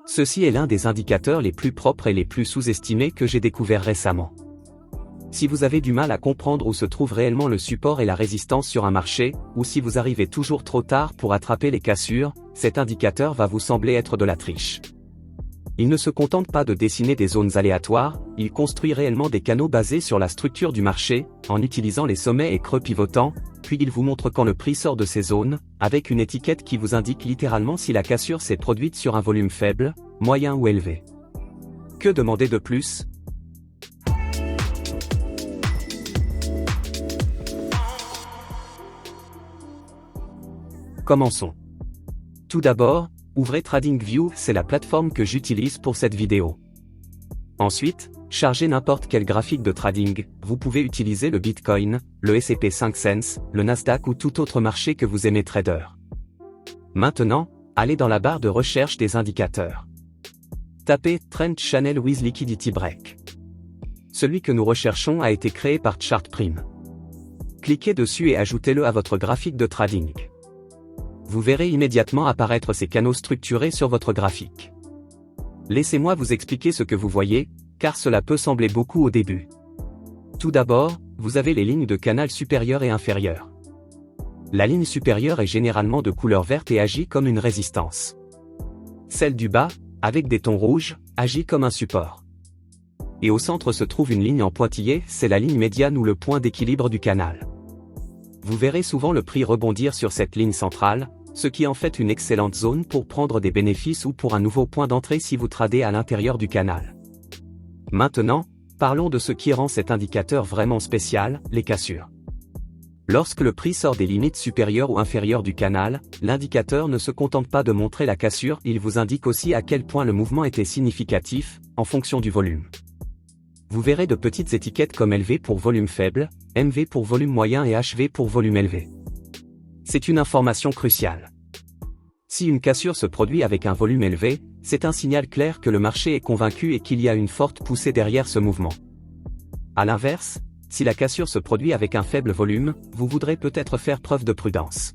Ceci est l'un des indicateurs les plus propres et les plus sous-estimés que j'ai découvert récemment. Si vous avez du mal à comprendre où se trouve réellement le support et la résistance sur un marché, ou si vous arrivez toujours trop tard pour attraper les cassures, cet indicateur va vous sembler être de la triche. Il ne se contente pas de dessiner des zones aléatoires, il construit réellement des canaux basés sur la structure du marché, en utilisant les sommets et creux pivotants, puis il vous montre quand le prix sort de ces zones, avec une étiquette qui vous indique littéralement si la cassure s'est produite sur un volume faible, moyen ou élevé. Que demander de plus ? Commençons. Tout d'abord, ouvrez TradingView, c'est la plateforme que j'utilise pour cette vidéo. Ensuite, chargez n'importe quel graphique de trading, vous pouvez utiliser le Bitcoin, le S&P 500, le Nasdaq ou tout autre marché que vous aimez trader. Maintenant, allez dans la barre de recherche des indicateurs. Tapez Trend Channel with Liquidity Break. Celui que nous recherchons a été créé par Chartprime. Cliquez dessus et ajoutez-le à votre graphique de trading. Vous verrez immédiatement apparaître ces canaux structurés sur votre graphique. Laissez-moi vous expliquer ce que vous voyez, car cela peut sembler beaucoup au début. Tout d'abord, vous avez les lignes de canal supérieur et inférieur. La ligne supérieure est généralement de couleur verte et agit comme une résistance. Celle du bas, avec des tons rouges, agit comme un support. Et au centre se trouve une ligne en pointillé, c'est la ligne médiane ou le point d'équilibre du canal. Vous verrez souvent le prix rebondir sur cette ligne centrale, ce qui en fait une excellente zone pour prendre des bénéfices ou pour un nouveau point d'entrée si vous tradez à l'intérieur du canal. Maintenant, parlons de ce qui rend cet indicateur vraiment spécial, les cassures. Lorsque le prix sort des limites supérieures ou inférieures du canal, l'indicateur ne se contente pas de montrer la cassure, il vous indique aussi à quel point le mouvement était significatif, en fonction du volume. Vous verrez de petites étiquettes comme LV pour volume faible, MV pour volume moyen et HV pour volume élevé. C'est une information cruciale. Si une cassure se produit avec un volume élevé, c'est un signal clair que le marché est convaincu et qu'il y a une forte poussée derrière ce mouvement. À l'inverse, si la cassure se produit avec un faible volume, vous voudrez peut-être faire preuve de prudence.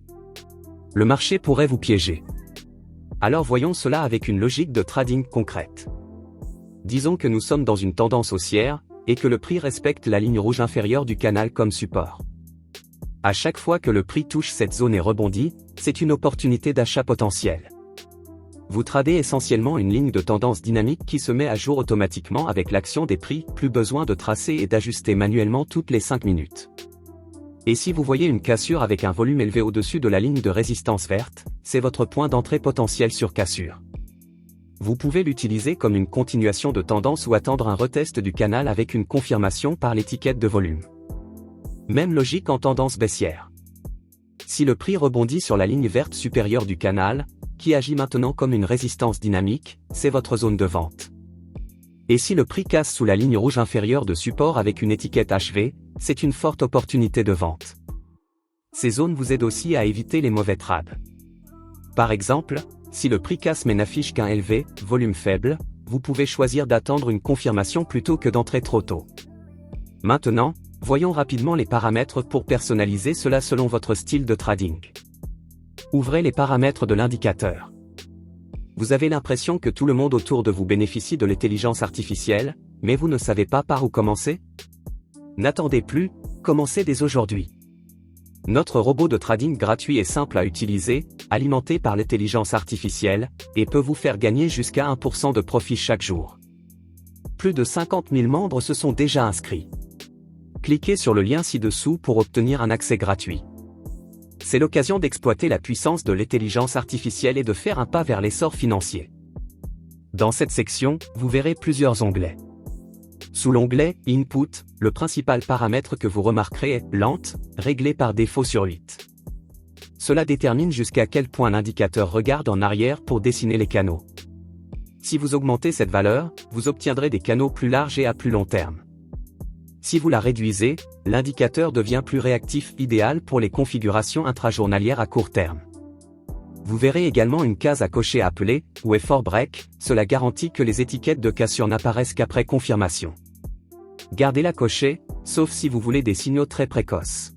Le marché pourrait vous piéger. Alors voyons cela avec une logique de trading concrète. Disons que nous sommes dans une tendance haussière, et que le prix respecte la ligne rouge inférieure du canal comme support. À chaque fois que le prix touche cette zone et rebondit, c'est une opportunité d'achat potentiel. Vous tradez essentiellement une ligne de tendance dynamique qui se met à jour automatiquement avec l'action des prix, plus besoin de tracer et d'ajuster manuellement toutes les 5 minutes. Et si vous voyez une cassure avec un volume élevé au-dessus de la ligne de résistance verte, c'est votre point d'entrée potentiel sur cassure. Vous pouvez l'utiliser comme une continuation de tendance ou attendre un retest du canal avec une confirmation par l'étiquette de volume. Même logique en tendance baissière. Si le prix rebondit sur la ligne verte supérieure du canal, qui agit maintenant comme une résistance dynamique, c'est votre zone de vente. Et si le prix casse sous la ligne rouge inférieure de support avec une étiquette HV, c'est une forte opportunité de vente. Ces zones vous aident aussi à éviter les mauvais trades. Par exemple, si le prix casse mais n'affiche qu'un LV, volume faible, vous pouvez choisir d'attendre une confirmation plutôt que d'entrer trop tôt. Maintenant, voyons rapidement les paramètres pour personnaliser cela selon votre style de trading. Ouvrez les paramètres de l'indicateur. Vous avez l'impression que tout le monde autour de vous bénéficie de l'intelligence artificielle, mais vous ne savez pas par où commencer ? N'attendez plus, commencez dès aujourd'hui. Notre robot de trading gratuit est simple à utiliser, alimenté par l'intelligence artificielle, et peut vous faire gagner jusqu'à 1% de profit chaque jour. Plus de 50 000 membres se sont déjà inscrits. Cliquez sur le lien ci-dessous pour obtenir un accès gratuit. C'est l'occasion d'exploiter la puissance de l'intelligence artificielle et de faire un pas vers l'essor financier. Dans cette section, vous verrez plusieurs onglets. Sous l'onglet « Input », le principal paramètre que vous remarquerez est « Lente », réglé par défaut sur 8. Cela détermine jusqu'à quel point l'indicateur regarde en arrière pour dessiner les canaux. Si vous augmentez cette valeur, vous obtiendrez des canaux plus larges et à plus long terme. Si vous la réduisez, l'indicateur devient plus réactif, idéal pour les configurations intrajournalières à court terme. Vous verrez également une case à cocher appelée « Effort Break », cela garantit que les étiquettes de cassure n'apparaissent qu'après confirmation. Gardez-la cochée, sauf si vous voulez des signaux très précoces.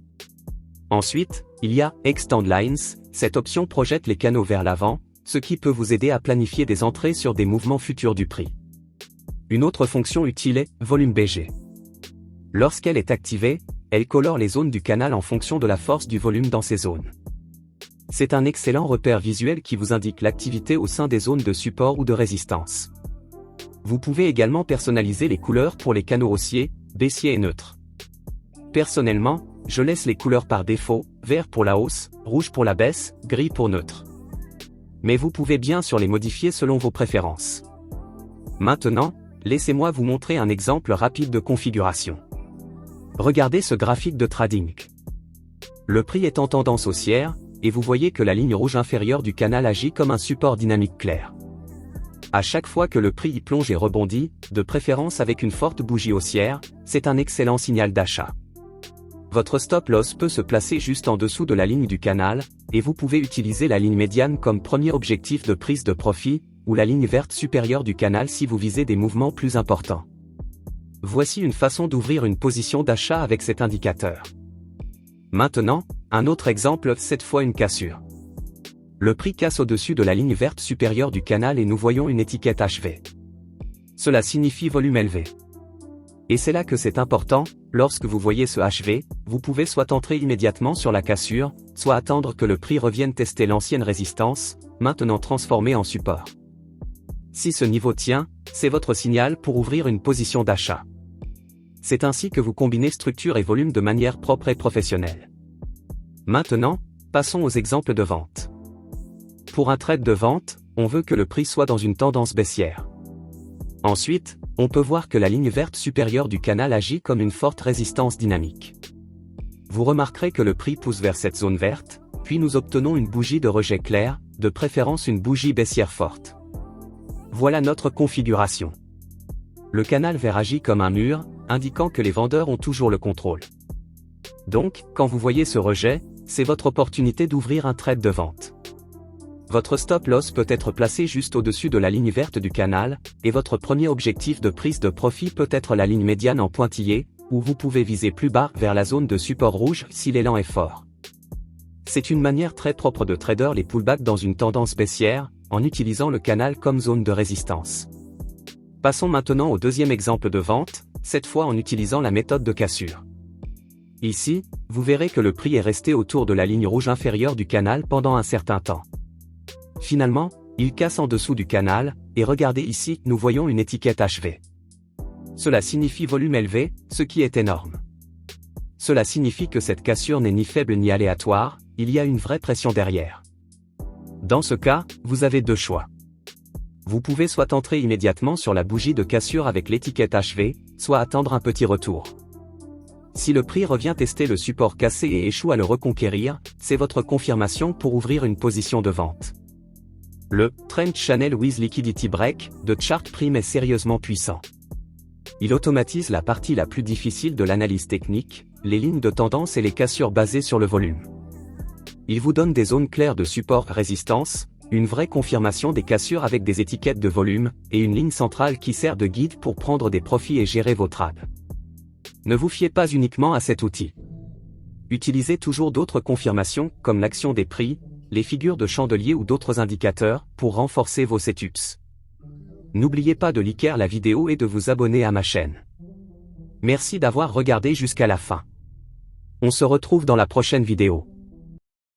Ensuite, il y a « Extend Lines », cette option projette les canaux vers l'avant, ce qui peut vous aider à planifier des entrées sur des mouvements futurs du prix. Une autre fonction utile est Volume BG. Lorsqu'elle est activée, elle colore les zones du canal en fonction de la force du volume dans ces zones. C'est un excellent repère visuel qui vous indique l'activité au sein des zones de support ou de résistance. Vous pouvez également personnaliser les couleurs pour les canaux haussiers, baissiers et neutres. Personnellement, je laisse les couleurs par défaut, vert pour la hausse, rouge pour la baisse, gris pour neutre. Mais vous pouvez bien sûr les modifier selon vos préférences. Maintenant, laissez-moi vous montrer un exemple rapide de configuration. Regardez ce graphique de trading. Le prix est en tendance haussière, et vous voyez que la ligne rouge inférieure du canal agit comme un support dynamique clair. À chaque fois que le prix y plonge et rebondit, de préférence avec une forte bougie haussière, c'est un excellent signal d'achat. Votre stop loss peut se placer juste en dessous de la ligne du canal, et vous pouvez utiliser la ligne médiane comme premier objectif de prise de profit, ou la ligne verte supérieure du canal si vous visez des mouvements plus importants. Voici une façon d'ouvrir une position d'achat avec cet indicateur. Maintenant, un autre exemple, cette fois une cassure. Le prix casse au-dessus de la ligne verte supérieure du canal et nous voyons une étiquette HV. Cela signifie volume élevé. Et c'est là que c'est important, lorsque vous voyez ce HV, vous pouvez soit entrer immédiatement sur la cassure, soit attendre que le prix revienne tester l'ancienne résistance, maintenant transformée en support. Si ce niveau tient, c'est votre signal pour ouvrir une position d'achat. C'est ainsi que vous combinez structure et volume de manière propre et professionnelle. Maintenant, passons aux exemples de vente. Pour un trade de vente, on veut que le prix soit dans une tendance baissière. Ensuite, on peut voir que la ligne verte supérieure du canal agit comme une forte résistance dynamique. Vous remarquerez que le prix pousse vers cette zone verte, puis nous obtenons une bougie de rejet clair, de préférence une bougie baissière forte. Voilà notre configuration. Le canal vert agit comme un mur, indiquant que les vendeurs ont toujours le contrôle. Donc, quand vous voyez ce rejet, c'est votre opportunité d'ouvrir un trade de vente. Votre stop loss peut être placé juste au-dessus de la ligne verte du canal, et votre premier objectif de prise de profit peut être la ligne médiane en pointillé, où vous pouvez viser plus bas vers la zone de support rouge si l'élan est fort. C'est une manière très propre de trader les pullbacks dans une tendance baissière, en utilisant le canal comme zone de résistance. Passons maintenant au deuxième exemple de vente, cette fois en utilisant la méthode de cassure. Ici, vous verrez que le prix est resté autour de la ligne rouge inférieure du canal pendant un certain temps. Finalement, il casse en dessous du canal, et regardez ici, nous voyons une étiquette HV. Cela signifie volume élevé, ce qui est énorme. Cela signifie que cette cassure n'est ni faible ni aléatoire, il y a une vraie pression derrière. Dans ce cas, vous avez deux choix. Vous pouvez soit entrer immédiatement sur la bougie de cassure avec l'étiquette HV, soit attendre un petit retour. Si le prix revient tester le support cassé et échoue à le reconquérir, c'est votre confirmation pour ouvrir une position de vente. Le Trend Channel with Liquidity Break de ChartPrime est sérieusement puissant. Il automatise la partie la plus difficile de l'analyse technique, les lignes de tendance et les cassures basées sur le volume. Il vous donne des zones claires de support-résistance, une vraie confirmation des cassures avec des étiquettes de volume, et une ligne centrale qui sert de guide pour prendre des profits et gérer vos trades. Ne vous fiez pas uniquement à cet outil. Utilisez toujours d'autres confirmations, comme l'action des prix, les figures de chandelier ou d'autres indicateurs, pour renforcer vos setups. N'oubliez pas de liker la vidéo et de vous abonner à ma chaîne. Merci d'avoir regardé jusqu'à la fin. On se retrouve dans la prochaine vidéo.